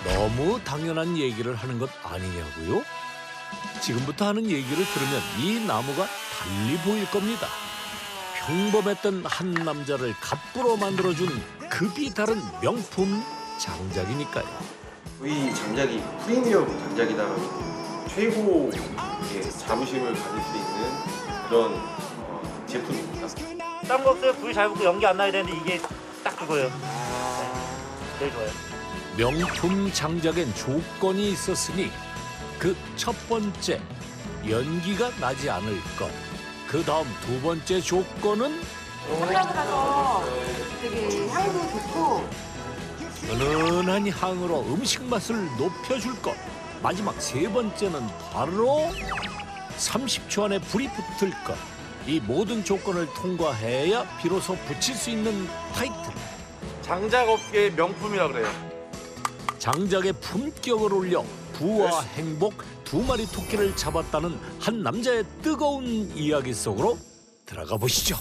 너무 당연한 얘기를 하는 것 아니냐고요? 지금부터 하는 얘기를 들으면 이 나무가 달리 보일 겁니다. 평범했던 한 남자를 갑부로 만들어준 급이 다른 명품 장작이니까요. 이 장작이 프리미엄 장작이다. 최고의 자부심을 가질 수 있는 그런 제품입니다. 다른 거 없어요. 불이 잘 붙고 연기 안 나야 되는데 이게 딱 그거예요. 네, 제일 좋아요. 명품 장작엔 조건이 있었으니 그 첫 번째, 연기가 나지 않을 것. 그 다음 두 번째 조건은 장작이라서 되게 향도 좋고 은은한 향으로 음식 맛을 높여줄 것. 마지막 세 번째는 바로 30초 안에 불이 붙을 것. 이 모든 조건을 통과해야 비로소 붙일 수 있는 타이틀. 장작업계의 명품이라 그래요. 장작의 품격을 올려 부와 행복 두 마리 토끼를 잡았다는 한 남자의 뜨거운 이야기 속으로 들어가 보시죠.